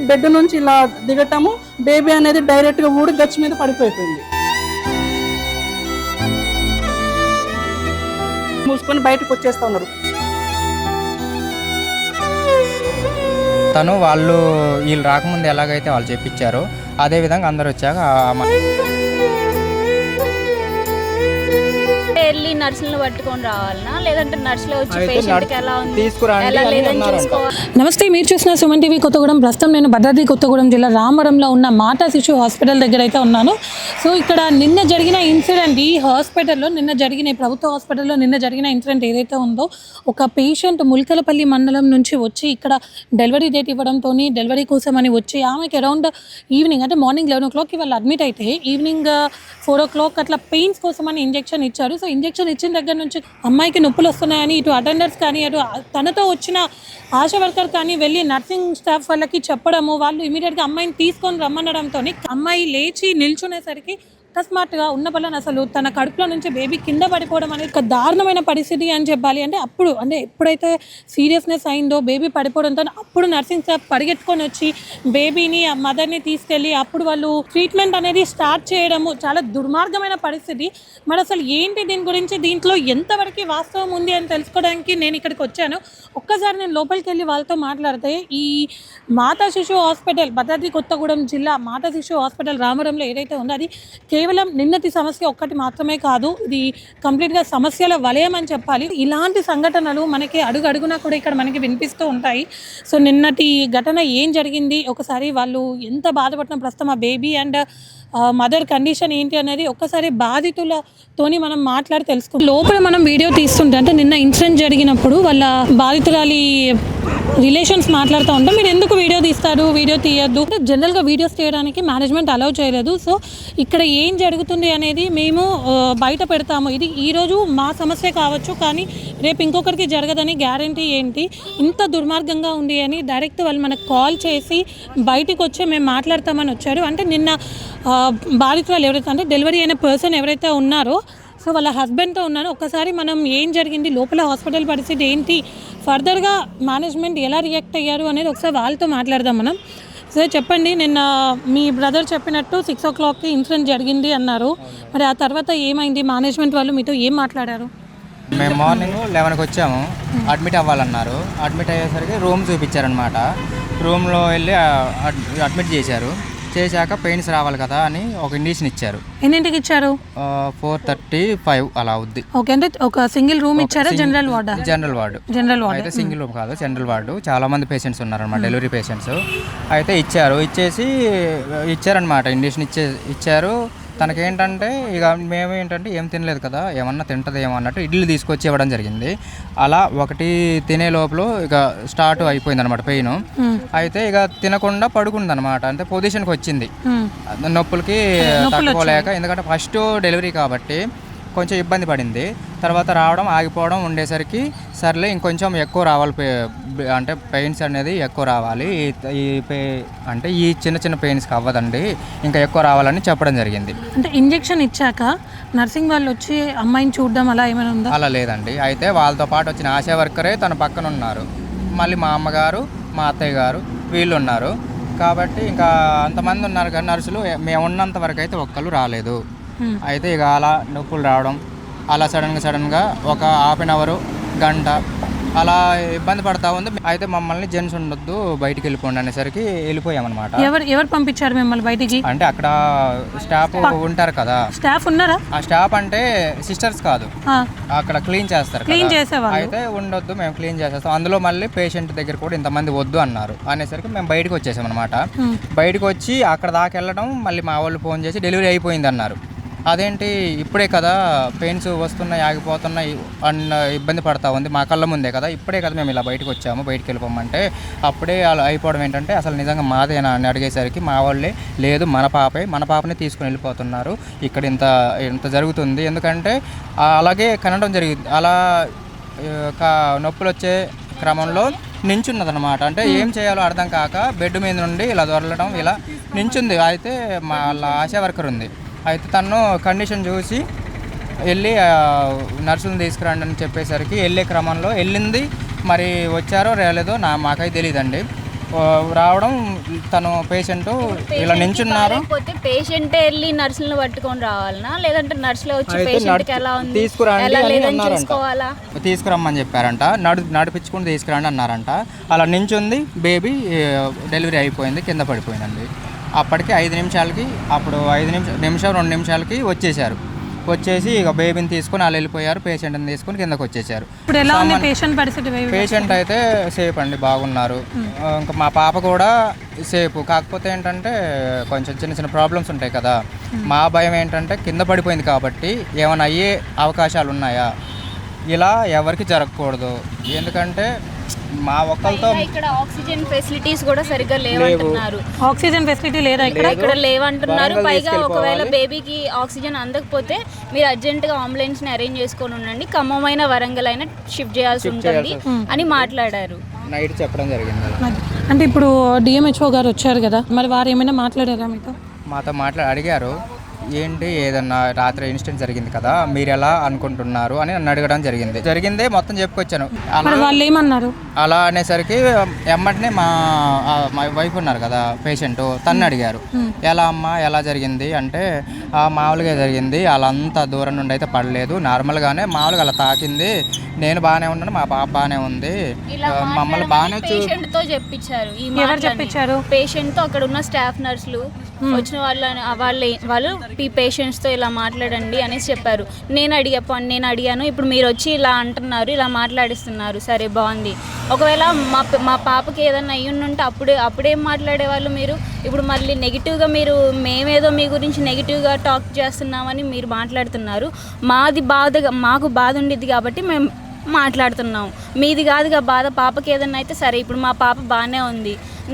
Bed నుంచి ఇలా దిగటము, baby అనేది డైరెక్ట్గా ఊడి గచ్చు మీద పడిపోయింది. మూసుకొని బయటకు వచ్చేస్తా ఉన్నారు. తను వీళ్ళు రాకముందు ఎలాగైతే వాళ్ళు చెప్పించారో అదేవిధంగా అందరు వచ్చాక వెళ్ళి నర్సులను పట్టుకొని రావాలనా, లేదంటే నర్సులు వచ్చి పేషెంట్కి ఎలా ఉంది ఎలా లేదని చూసుకోవాలి. నమస్తే, మీరు చూసిన సుమన్ టీవీ కొత్తగూడెం. ప్రస్తుతం నేను భద్రాద్రి కొత్తగూడెం జిల్లా రామవరంలో ఉన్న మాతా శిశు హాస్పిటల్ దగ్గర అయితే ఉన్నాను. సో ఇక్కడ నిన్న జరిగిన ఇన్సిడెంట్, ఈ హాస్పిటల్లో ప్రభుత్వ హాస్పిటల్లో నిన్న జరిగిన ఇన్సిడెంట్ ఏదైతే ఉందో, ఒక పేషెంట్ ముల్కలపల్లి మండలం నుంచి వచ్చి ఇక్కడ డెలివరీ డేట్ ఇవ్వడంతో డెలివరీ కోసం అని వచ్చి ఆమెకి అరౌండ్ ఈవినింగ్ అంటే మార్నింగ్ 11 o'clock వాళ్ళు అడ్మిట్ అయితే ఈవినింగ్ 4 o'clock అట్లా పెయిన్స్ కోసం అని ఇంజెక్షన్ ఇచ్చారు. సో ఇంజెక్షన్ ఇచ్చిన దగ్గర నుంచి అమ్మాయికి నొప్పులు వస్తున్నాయని ఇటు అటెండర్స్ కానీ అటు తనతో వచ్చిన ఆశా వర్కర్ కానీ వెళ్ళి నర్సింగ్ స్టాఫ్ వాళ్ళకి చెప్పడము, వాళ్ళు ఇమీడియట్గా అమ్మాయిని తీసుకొని రమ్మనడంతో అమ్మాయి లేచి నిల్చునేసరికి అకస్మాత్తుగా ఉన్న వలన అసలు తన కడుపులో నుంచి బేబీ కింద పడిపోవడం అనేది ఒక దారుణమైన పరిస్థితి అని చెప్పాలి. అంటే ఎప్పుడైతే సీరియస్నెస్ అయిందో బేబీ పడిపోవడంతో అప్పుడు నర్సింగ్ స్టాఫ్ పరిగెత్తుకొని వచ్చి బేబీని ఆ మదర్ని తీసుకెళ్ళి అప్పుడు వాళ్ళు ట్రీట్మెంట్ అనేది స్టార్ట్ చేయడము చాలా దుర్మార్గమైన పరిస్థితి. మరి అసలు ఏంటి దీని గురించి, దీంట్లో ఎంతవరకు వాస్తవం ఉంది అని తెలుసుకోవడానికి నేను ఇక్కడికి వచ్చాను. ఒక్కసారి నేను లోపలికి వెళ్ళి వాళ్ళతో మాట్లాడితే, ఈ మాతా శిశు హాస్పిటల్ భద్రాద్రి కొత్తగూడెం జిల్లా మాతా శిశు హాస్పిటల్ రామవరంలో ఏదైతే ఉందో అది కేవలం నిన్నటి సమస్య ఒక్కటి మాత్రమే కాదు, ఇది కంప్లీట్గా సమస్యల వలయం అని చెప్పాలి. ఇలాంటి సంఘటనలు మనకి అడుగడుగునా కూడా ఇక్కడ మనకి వినిపిస్తూ ఉంటాయి. సో నిన్నటి ఘటన ఏం జరిగింది, ఒకసారి వాళ్ళు ఎంత బాధపడుతున్న ప్రస్తుతం ఆ బేబీ అండ్ మదర్ కండిషన్ ఏంటి అనేది ఒక్కసారి బాధితులతోని మనం మాట్లాడి తెలుసుకుంటాం. లోపల మనం వీడియో తీస్తుంటే అంటే నిన్న ఇన్సిడెంట్ జరిగినప్పుడు వాళ్ళ బాధితురాలి రిలేషన్స్ మాట్లాడుతూ ఉంటాం. మీరు ఎందుకు వీడియో తీస్తారు, వీడియో తీయద్దు అంటే జనరల్గా వీడియోస్ తీయడానికి మేనేజ్మెంట్ అలౌ చేయలేదు. సో ఇక్కడ ఏం జరుగుతుంది అనేది మేము బయట పెడతాము. ఇది ఈరోజు మా సమస్య కావచ్చు, కానీ రేపు ఇంకొకరికి జరగదని గ్యారంటీ ఏంటి, ఇంత దుర్మార్గంగా ఉంది అని డైరెక్ట్ వాళ్ళు మనకు కాల్ చేసి బయటకు వచ్చి మేము మాట్లాడతామని వచ్చారు. అంటే నిన్న బాధితురాలు ఎవరైతే అంటే డెలివరీ అయిన పర్సన్ ఎవరైతే ఉన్నారో సో వాళ్ళ హస్బెండ్తో ఉన్నారో, ఒక్కసారి మనం ఏం జరిగింది, లోపల హాస్పిటల్ పరిస్థితి ఏంటి, ఫర్దర్గా మేనేజ్మెంట్ ఎలా రియాక్ట్ అయ్యారు అనేది ఒకసారి వాళ్ళతో మాట్లాడదాం మనం. సరే చెప్పండి, నిన్న మీ బ్రదర్ చెప్పినట్టు 6 o'clockకి ఇన్సిడెంట్ జరిగింది అన్నారు. మరి ఆ తర్వాత ఏమైంది, మేనేజ్మెంట్ వాళ్ళు మీతో ఏం మాట్లాడారు? మేము మార్నింగ్ 11కి వచ్చాము, అడ్మిట్ అవ్వాలన్నారు. అడ్మిట్ అయ్యేసరికి రూమ్ చూపించారనమాట. రూమ్లో వెళ్ళి అడ్మిట్ చేశాక పెయిన్స్ రావాలి కదా అని ఒక ఇండిషన్ ఇచ్చారు. ఎన్నింటికి ఇచ్చారు? 4:35 అలా అవుద్ది. ఓకే, అంటే ఒక సింగిల్ రూమ్ ఇచ్చారా? జనరల్ వార్డ్ అయితే సింగిల్ రూమ్ కాదు, జనరల్ వార్డు. చాలా మంది పేషెంట్స్ ఉన్నారనమాట, డెలివరీ పేషెంట్స్. అయితే ఇచ్చారనమాట, ఇండిషన్ ఇచ్చారు. తనకేంటంటే ఇక మేమేంటంటే ఏం తినలేదు కదా, ఏమన్నా తింటదేమో అన్నట్టు ఇడ్లీ తీసుకొచ్చి ఇవ్వడం జరిగింది. అలా ఒకటి తినే లోపల ఇక స్టార్ట్ అయిపోయింది అనమాట పెయిన్. అయితే ఇక తినకుండా పడుకుంది అనమాట, అంటే పొజిషన్కి వచ్చింది నొప్పులకి తట్టుకోలేక. ఎందుకంటే ఫస్ట్ డెలివరీ కాబట్టి కొంచెం ఇబ్బంది పడింది. తర్వాత రావడం ఆగిపోవడం ఉండేసరికి సర్లే ఇంకొంచెం ఎక్కువ రావాలి, అంటే పెయిన్స్ అనేది ఎక్కువ రావాలి, అంటే ఈ చిన్న చిన్న పెయిన్స్కి అవ్వదండి, ఇంకా ఎక్కువ రావాలని చెప్పడం జరిగింది. అంటే ఇంజెక్షన్ ఇచ్చాక నర్సింగ్ వాళ్ళు వచ్చి అమ్మాయిని చూడడం అలా ఏమైనా ఉందా? అలా లేదండి. అయితే వాళ్ళతో పాటు వచ్చిన ఆశా వర్కరే తన పక్కన ఉన్నారు, మళ్ళీ మా అమ్మగారు మా అత్తయ్య గారు వీళ్ళు ఉన్నారు. కాబట్టి ఇంకా అంతమంది ఉన్నారు కానీ నర్సులు మేము ఉన్నంత వరకు అయితే ఒక్కళ్ళు రాలేదు. అయితే ఇక అలా నొప్పులు రావడం, అలా సడన్గా ఒక హాఫ్ అన్ అవర్ గంట అలా ఇబ్బంది పడతా ఉంది. అయితే మమ్మల్ని జెంట్స్ ఉండొద్దు బయటికి వెళ్ళిపోండి అనేసరికి వెళ్ళిపోయామన్నమాట. ఎవరు పంపించారు మిమ్మల్ని బయటికి? అంటే అక్కడ స్టాఫ్ ఉంటారు కదా. స్టాఫ్ ఉన్నారా? ఆ స్టాఫ్ అంటే సిస్టర్స్ కాదు, అక్కడ క్లీన్ చేస్తారు. అయితే ఉండొద్దు, మేము క్లీన్ చేసేస్తాం. అందులో మళ్ళీ పేషెంట్ దగ్గర కూడా ఇంతమంది వద్దు అన్నారు. అనేసరికి మేము బయటకు వచ్చేసాం అనమాట. బయటకు వచ్చి అక్కడ దాకా వెళ్ళడం, మళ్ళీ మా వాళ్ళు ఫోన్ చేసి డెలివరీ అయిపోయింది అన్నారు. అదేంటి ఇప్పుడే కదా పెయిన్స్ వస్తున్నాయి, ఆగిపోతున్నాయి అన్న ఇబ్బంది పడతా ఉంది, మా కళ్ళ ముందే కదా, ఇప్పుడే కదా మేము ఇలా బయటకు వచ్చాము, బయటికి వెళ్ళిపోమంటే అప్పుడే అలా అయిపోవడం ఏంటంటే అసలు నిజంగా మాదేనా అని అడిగేసరికి మా వాళ్ళే లేదు మన పాపని తీసుకుని వెళ్ళిపోతున్నారు, ఇక్కడ ఇంత జరుగుతుంది. ఎందుకంటే అలాగే కనడం జరిగింది. అలా నొప్పులు వచ్చే క్రమంలో నించున్నదనమాట. అంటే ఏం చేయాలో అర్థం కాక బెడ్ మీద నుండి ఇలా దొరలడం, ఇలా నించుంది. అయితే మా ఆశా వర్కర్ ఉంది. అయితే తను కండిషన్ చూసి వెళ్ళి నర్సులను తీసుకురండి అని చెప్పేసరికి వెళ్ళే క్రమంలో వెళ్ళింది. మరి వచ్చారో రాలేదో మాకైతే తెలియదండి. రావడం తను పేషెంట్ ఇలా నించున్నారు. పేషెంట్ వెళ్ళి నర్సులను పట్టుకొని రావాలనా, లేదంటే నర్సులు వచ్చి పేషెంట్కి ఎలా ఉంది తీసుకురండి ఎలా అని లేదని అన్నారంట. చూసుకోవాలా? తీసుకురమ్మని చెప్పారంట. నడిపించుకుని తీసుకురండి అన్నారంట. అలా నించుంది. బేబీ డెలివరీ అయిపోయింది, కింద పడిపోయిందండి. అప్పటికి 5 నిమిషాలకి, అప్పుడు 5 నిమిషం 2 నిమిషాలకి వచ్చేసారు. వచ్చేసి ఇక బేబీని తీసుకొని వాళ్ళు వెళ్ళిపోయారు. పేషెంట్ని తీసుకొని కిందకు వచ్చేసారు. ఇప్పుడు ఎలా ఉంది పేషెంట్ పరిస్థితి? పేషెంట్ అయితే సేఫ్ అండి, బాగున్నారు. ఇంకా మా పాప కూడా సేఫ్. కాకపోతే ఏంటంటే కొంచెం చిన్న చిన్న ప్రాబ్లమ్స్ ఉంటాయి కదా. మా భయం ఏంటంటే కింద పడిపోయింది కాబట్టి ఏమైనా అయ్యే అవకాశాలు ఉన్నాయా, ఇలా ఎవరికి జరగకూడదు. ఎందుకంటే మా ఒక్కరితో ఇక్కడ ఆక్సిజన్ ఫెసిలిటీస్ కూడా సరిగ్గా లేవంటున్నారు. ఆక్సిజన్ ఫెసిలిటీ లేదా ఇక్కడ లేవంటున్నారు. పైగా ఒకవేళ బేబీకి ఆక్సిజన్ అందకపోతే మీరు అర్జెంటుగా అంబులెన్స్ ని అరేంజ్ చేసుకొని ఉండండి, ఖమ్మమైన వరంగల్ అయినా షిఫ్ట్ చేయాల్సి ఉంటుంది అని మాట్లాడారు. నైట్ చెప్పడం జరిగింది. అంటే ఇప్పుడు డిఎంహెచ్ఓ గారు వచ్చారు కదా, మరి వారు ఏమైనా మాట్లాడారా మీతో? మాతో అడిగారు, ఏంటి ఏదన్నా రాత్రి ఇన్సిడెంట్ జరిగింది కదా, మీరు ఎలా అనుకుంటున్నారు అని నన్ను అడగడం జరిగిందే మొత్తం చెప్పుకొచ్చాను. వాళ్ళు ఏమన్నారు? అలా అనేసరికి ఎమ్మటనే మా వైఫ్ ఉన్నారు కదా పేషెంట్, తన్ను అడిగారు, ఎలా అమ్మా ఎలా జరిగింది అంటే, మామూలుగా జరిగింది, వాళ్ళంతా దూరం నుండి అయితే పడలేదు, నార్మల్గానే మామూలుగా అలా తాకింది, నేను బాగానే ఉన్నాను, మా పాప బాగానే ఉంది, మమ్మల్ని బాగానే పేషెంట్ తో చెప్పించారు. ఎవరు చెప్పించారు? పేషెంట్ తో అక్కడ ఉన్న స్టాఫ్ నర్సులు వచ్చిన వాళ్ళు ఈ పేషెంట్స్తో ఇలా మాట్లాడండి అనేసి చెప్పారు. నేను అడిగాను, ఇప్పుడు మీరు వచ్చి ఇలా అంటున్నారు, ఇలా మాట్లాడిస్తున్నారు, సరే బాగుంది. ఒకవేళ మా పాపకి ఏదైనా అయ్యుంటే అప్పుడేం మాట్లాడేవాళ్ళు మీరు? ఇప్పుడు మళ్ళీ నెగిటివ్గా మేమేదో మీ గురించి నెగిటివ్గా టాక్ చేస్తున్నామని మీరు మాట్లాడుతున్నారు. మాకు బాధ ఉండేది కాబట్టి మేము మాట్లాడుతున్నాం, మీది కాదుగా బాధ. పాపకి ఏదైనా అయితే సరే, ఇప్పుడు మా పాప బాగానే ఉంది,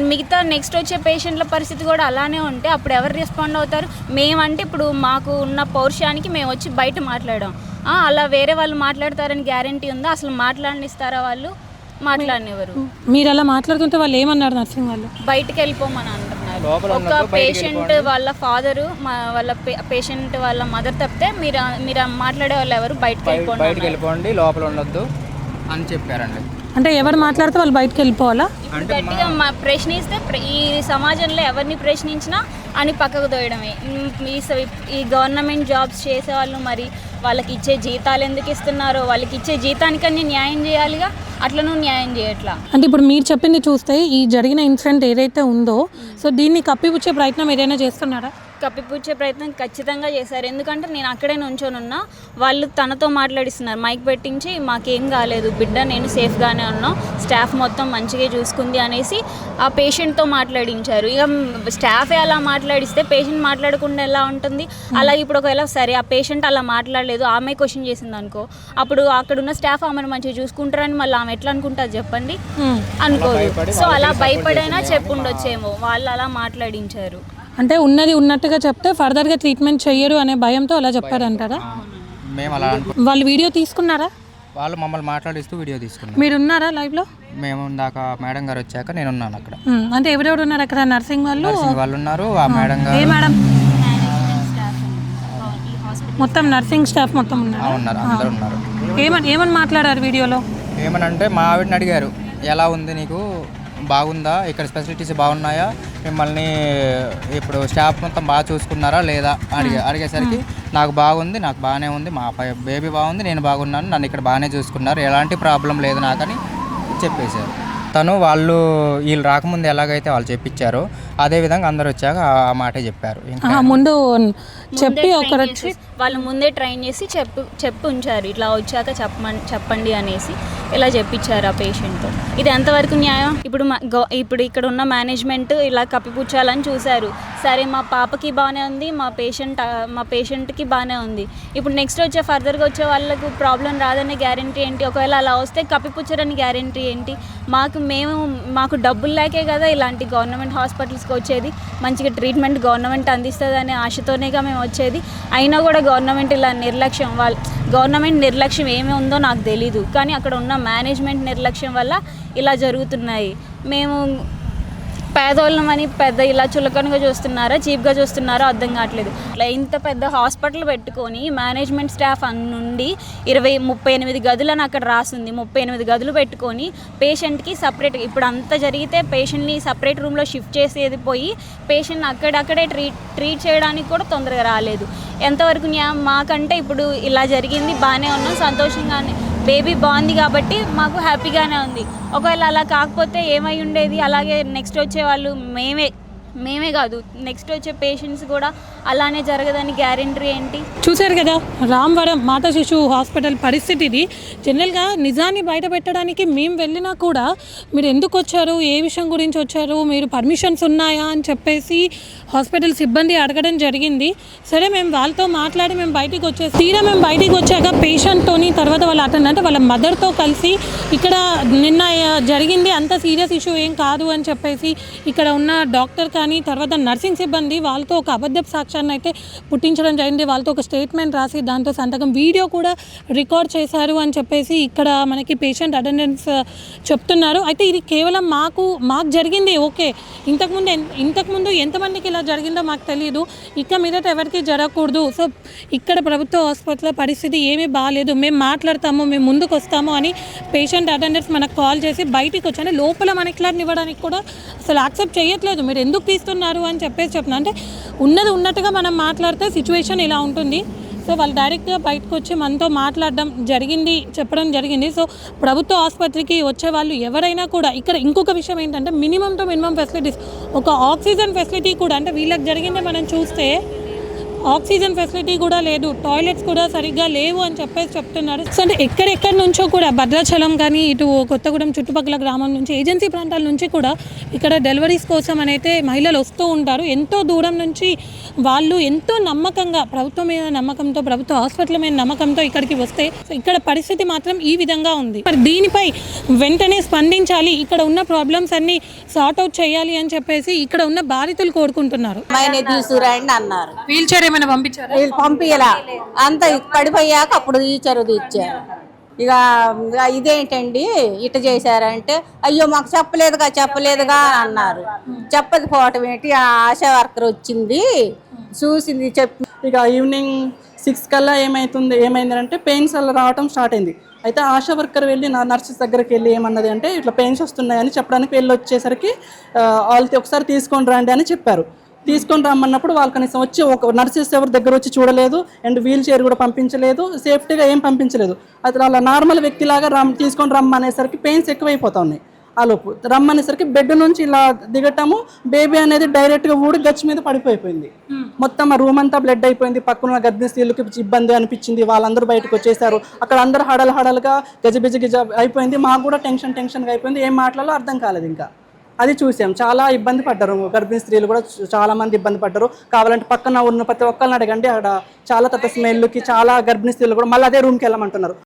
మిగతా నెక్స్ట్ వచ్చే పేషెంట్ల పరిస్థితి కూడా అలానే ఉంటే అప్పుడు ఎవరు రెస్పాండ్ అవుతారు? మేమంటే ఇప్పుడు మాకు ఉన్న పౌరుషానికి మేము వచ్చి బయట మాట్లాడాం, అలా వేరే వాళ్ళు మాట్లాడతారని గ్యారంటీ ఉందా? అసలు మాట్లాడనిస్తారా వాళ్ళు? మాట్లాడినెవరు? మీరు అలా మాట్లాడుతుంటే వాళ్ళు ఏమన్నారు? నర్సింగ్ వాళ్ళు బయటకు వెళ్ళిపోమని అంటున్నారు. ఒక పేషెంట్ వాళ్ళ ఫాదరు, వాళ్ళ పేషెంట్ వాళ్ళ మదర్ తప్పితే మీరు మాట్లాడే వాళ్ళు ఎవరు? బయటకు వెళ్ళిపోండి, లోపల ఉండొద్దు అని చెప్పారండి. అంటే ఎవరు మాట్లాడితే వాళ్ళు బయటకు వెళ్ళిపోవాలా? గట్టిగా ప్రశ్నిస్తే ఈ సమాజంలో ఎవరిని ప్రశ్నించినా అని పక్కకు తోయడమే. ఈ గవర్నమెంట్ జాబ్స్ చేసేవాళ్ళు మరి వాళ్ళకి ఇచ్చే జీతాలు ఎందుకు ఇస్తున్నారో, వాళ్ళకి ఇచ్చే జీతానికన్నీ న్యాయం చేయాలిగా, అట్లను న్యాయం చేయట్లా. అంటే ఇప్పుడు మీరు చెప్పింది చూస్తే ఈ జరిగిన ఇన్సిడెంట్ ఏదైతే ఉందో, సో దీన్ని కప్పిపుచ్చే ప్రయత్నం ఏదైనా చేస్తున్నారా? కప్పిపుచ్చే ప్రయత్నం ఖచ్చితంగా చేశారు. ఎందుకంటే నేను అక్కడే నుంచోనున్నా, వాళ్ళు తనతో మాట్లాడిస్తున్నారు, మైక్ పెట్టించి మాకేం కాలేదు బిడ్డ, నేను సేఫ్గానే ఉన్నాం, స్టాఫ్ మొత్తం మంచిగా చూసుకుంది అనేసి ఆ పేషెంట్తో మాట్లాడించారు. ఇక స్టాఫే అలా మాట్లాడిస్తే పేషెంట్ మాట్లాడకుండా ఎలా ఉంటుంది? అలాగే ఇప్పుడు ఒకవేళ సరే ఆ పేషెంట్ అలా మాట్లాడలేదు, ఆమె క్వశ్చన్ చేసింది అనుకో, అప్పుడు అక్కడున్న స్టాఫ్ ఆమెను మంచిగా చూసుకుంటారని మళ్ళీ ఆమె ఎట్లా అనుకుంటారు చెప్పండి? అనుకోదు. సో అలా భయపడైనా చెప్పుండొచ్చేమో, వాళ్ళు అలా మాట్లాడించారు. అంటే ఉన్నది ఉన్నట్టుగా చెప్తే ఫర్దర్గా ట్రీట్మెంట్ చెయ్యరు అనే భయంతో అలా చెప్పారంటారా? మేము అలా వాళ్ళు వీడియో తీసుకున్నారా? వాళ్ళు మమ్మల్ని మాట్లాడిస్తూ వీడియో తీసుకున్నారు. మీరు ఉన్నారా లైవ్లో? మేము ఇందాక మేడం గారు వచ్చాక నేను ఉన్నాను అక్కడ. అంటే ఎవరెవరు ఉన్నారు అక్కడ? నర్సింగ్ వాళ్ళు ఉన్నారు, ఆ మేడం గారు. ఏ మేడం? మొత్తం నర్సింగ్ స్టాఫ్ మొత్తం ఉన్నారు, అందరూ ఉన్నారు. ఏమని మాట్లాడారు వీడియోలో? ఏమనంటే మా ఆవిడని అడిగారు, ఎలా ఉంది నీకు, బాగుందా, ఇక్కడ ఫెసిలిటీస్ బాగున్నాయా, మిమ్మల్ని ఇప్పుడు స్టాఫ్ మొత్తం బాగా చూసుకున్నారా లేదా అడిగేసరికి నాకు బాగుంది, నాకు బాగానే ఉంది, మా బేబీ బాగుంది, నేను బాగున్నాను, నన్ను ఇక్కడ బాగానే చూసుకున్నారు, ఎలాంటి ప్రాబ్లం లేదు నాకని చెప్పేశారు. తను వీళ్ళు రాకముందు ఎలాగైతే వాళ్ళు చెప్పించారో అదేవిధంగా అందరు వచ్చాక ఆ మాటే చెప్పారు. ఇంకా ముందు చెప్పి ఒకరు వచ్చి వాళ్ళు ముందే ట్రైన్ చేసి చెప్పి ఉంచారు, ఇట్లా వచ్చాక చెప్పండి అనేసి ఇలా చెప్పించారు ఆ పేషెంట్తో. ఇది ఎంతవరకు న్యాయం? ఇప్పుడు ఇక్కడ ఉన్న మేనేజ్మెంట్ ఇలా కప్పిపుచ్చాలని చూశారు. సరే మా పాపకి బాగానే ఉంది, మా పేషెంట్కి బాగానే ఉంది, ఇప్పుడు నెక్స్ట్ ఫర్దర్గా వచ్చే వాళ్ళకు ప్రాబ్లం రాదనే గ్యారంటీ ఏంటి? ఒకవేళ అలా వస్తే కప్పిపుచ్చారని గ్యారంటీ ఏంటి? మాకు డబ్బులు లేకే కదా ఇలాంటి గవర్నమెంట్ హాస్పిటల్స్కి వచ్చేది, మంచిగా ట్రీట్మెంట్ గవర్నమెంట్ అందిస్తుంది అనే ఆశతోనేగా మేము వచ్చేది. అయినా కూడా గవర్నమెంట్ ఇలా గవర్నమెంట్ నిర్లక్ష్యం ఏమి ఉందో నాకు తెలీదు, కానీ అక్కడ ఉన్న మేనేజ్మెంట్ నిర్లక్ష్యం వల్ల ఇలా జరుగుతున్నాయి. మేము పేదోళ్ళమని పెద్ద ఇలా చులకనగా చూస్తున్నారా, చీప్గా చూస్తున్నారో అర్థం కావట్లేదు. అలా ఇంత పెద్ద హాస్పిటల్ పెట్టుకొని మేనేజ్మెంట్ స్టాఫ్ నుండి 38 గదులని అక్కడ రాసింది. 38 గదులు పెట్టుకొని పేషెంట్కి సపరేట్, ఇప్పుడు అంత జరిగితే పేషెంట్ని సపరేట్ రూమ్లో షిఫ్ట్ చేసేది పోయి పేషెంట్ని అక్కడక్కడే ట్రీట్ చేయడానికి కూడా తొందరగా రాలేదు. ఎంతవరకు మాకంటే ఇప్పుడు ఇలా జరిగింది, బాగానే ఉన్నాం, సంతోషంగానే, బేబీ బాగుంది కాబట్టి మాకు హ్యాపీగానే ఉంది. ఒకవేళ అలా కాకపోతే ఏమై ఉండేది, అలాగే నెక్స్ట్ వచ్చే వాళ్ళు మేమే కాదు, నెక్స్ట్ వచ్చే పేషెంట్స్ కూడా అలానే జరగదని గ్యారెంటీ ఏంటి? చూశారు కదా రామవరం మాతా శిశువు హాస్పిటల్ పరిస్థితి ఇది. జనరల్గా నిజాన్ని బయట పెట్టడానికి మేము వెళ్ళినా కూడా మీరు ఎందుకు వచ్చారు, ఏ విషయం గురించి వచ్చారు, మీరు పర్మిషన్స్ ఉన్నాయా అని చెప్పేసి హాస్పిటల్ సిబ్బంది అడగడం జరిగింది. సరే మేము వాళ్ళతో మాట్లాడి మేము బయటికి వచ్చేసి తీరా మేము బయటికి వచ్చాక పేషెంట్తోని తర్వాత వాళ్ళ అంటే వాళ్ళ మదర్తో కలిసి ఇక్కడ నిన్న జరిగింది అంత సీరియస్ ఇష్యూ ఏం కాదు అని చెప్పేసి ఇక్కడ ఉన్న డాక్టర్ కానీ తర్వాత నర్సింగ్ సిబ్బంది వాళ్ళతో ఒక అబద్ధపు సాక్ష్యాన్ని అయితే పుట్టించడం జరిగింది. వాళ్ళతో ఒక స్టేట్మెంట్ రాసి దాంతో సంతకం వీడియో కూడా రికార్డ్ చేశారు అని చెప్పేసి ఇక్కడ మనకి పేషెంట్ అటెండెన్స్ చెప్తున్నారు. అయితే ఇది కేవలం మాకు జరిగింది ఓకే, ఇంతకుముందు ఎంతమందికి ఇలా జరిగిందో మాకు తెలియదు, ఇక మీదట ఎవరికి జరగకూడదు. సో ఇక్కడ ప్రభుత్వ హాస్పిటల్ పరిస్థితి ఏమీ బాగాలేదు, మేము మాట్లాడతాము, మేము ముందుకు వస్తాము అని పేషెంట్ అటెండెన్స్ మనకు కాల్ చేసి బయటికి వచ్చాను. లోపల మనకి ఇవ్వడానికి కూడా అసలు యాక్సెప్ట్ చేయట్లేదు, మీరు ఎందుకు తీస్తున్నారు అని చెప్పేసి చెప్తున్నా. అంటే ఉన్నది ఉన్నట్టుగా మనం మాట్లాడితే సిచ్యువేషన్ ఇలా ఉంటుంది. సో వాళ్ళు డైరెక్ట్గా బయటకు వచ్చి మనతో మాట్లాడడం జరిగింది, చెప్పడం జరిగింది. సో ప్రభుత్వ ఆసుపత్రికి వచ్చే వాళ్ళు ఎవరైనా కూడా ఇక్కడ ఇంకొక విషయం ఏంటంటే మినిమం ఫెసిలిటీస్, ఒక ఆక్సిజన్ ఫెసిలిటీ కూడా, అంటే వీళ్ళకి జరిగింది మనం చూస్తే ఆక్సిజన్ ఫెసిలిటీ కూడా లేదు, టాయిలెట్స్ కూడా సరిగ్గా లేవు అని చెప్పేసి చెప్తున్నారు. సో అంటే ఎక్కడెక్కడి నుంచో కూడా భద్రాచలం కానీ ఇటు కొత్తగూడెం చుట్టుపక్కల గ్రామం నుంచి ఏజెన్సీ ప్రాంతాల నుంచి కూడా ఇక్కడ డెలివరీస్ కోసం అయితే మహిళలు వస్తూ ఉంటారు. ఎంతో దూరం నుంచి వాళ్ళు ఎంతో నమ్మకంగా ప్రభుత్వం మీద నమ్మకంతో, ప్రభుత్వ హాస్పిటల్ మీద నమ్మకంతో ఇక్కడికి వస్తే ఇక్కడ పరిస్థితి మాత్రం ఈ విధంగా ఉంది. మరి దీనిపై వెంటనే స్పందించాలి, ఇక్కడ ఉన్న ప్రాబ్లమ్స్ అన్ని సార్ట్అవుట్ చేయాలి అని చెప్పేసి ఇక్కడ ఉన్న బాధితులు కోరుకుంటున్నారు. అన్నారు వీల్ చైర్ ఏమైనా పంపించారు? పంపించలా, అంత పడిపోయాక అప్పుడు ఇచ్చారు. ఇక ఇదేంటండి ఇట్లా చేశారంటే, అయ్యో మాకు చెప్పలేదుగా అన్నారు. చెప్పకపోవటం ఏంటి, ఆ ఆశా వర్కర్ వచ్చింది చూసింది చెప్పి. ఇక ఈవినింగ్ 6 కల్లా ఏమైందంటే పెయిన్స్ అలా రావటం స్టార్ట్ అయింది. అయితే ఆశా వర్కర్ వెళ్ళి నా నర్సెస్ దగ్గరికి వెళ్ళి ఏమన్నది అంటే ఇట్లా పెయిన్స్ వస్తున్నాయని చెప్పడానికి వెళ్ళి వచ్చేసరికి వాళ్ళకి ఒకసారి తీసుకొని రండి అని చెప్పారు. తీసుకొని రమ్మన్నప్పుడు వాళ్ళు కనీసం వచ్చి ఒక నర్సెస్ ఎవరి దగ్గర వచ్చి చూడలేదు, అండ్ వీల్ చైర్ కూడా పంపించలేదు, సేఫ్టీగా ఏం పంపించలేదు. అది అలా నార్మల్ వ్యక్తిలాగా తీసుకొని రమ్మనేసరికి పెయిన్స్ ఎక్కువైపోతా ఉన్నాయి. ఆలోపు రమ్మనేసరికి బెడ్ నుంచి ఇలా దిగటము, బేబీ అనేది డైరెక్ట్గా ఊడి గచ్చు మీద పడిపోయింది. మొత్తం ఆ రూమ్ అంతా బ్లడ్ అయిపోయింది. పక్కన గర్భిణీ స్త్రీలకి ఇబ్బంది అనిపించింది, వాళ్ళందరూ బయటకు వచ్చేసారు. అక్కడ అందరూ హడలుగా గజ అయిపోయింది. మాకు కూడా టెన్షన్గా అయిపోయింది, ఏం మాట్లాడాలో అర్థం కాలేదు. ఇంకా అది చూసాం, చాలా ఇబ్బంది పడ్డారు గర్భిణీ స్త్రీలు కూడా, చాలా మంది ఇబ్బంది పడ్డారు. కావాలంటే పక్కన ఉన్న ప్రతి ఒక్కరిని అడగండి, అక్కడ చాలా స్మెల్కి చాలా గర్భిణీ స్త్రీలు కూడా మళ్ళీ అదే రూమ్కి వెళ్ళమంటున్నారు.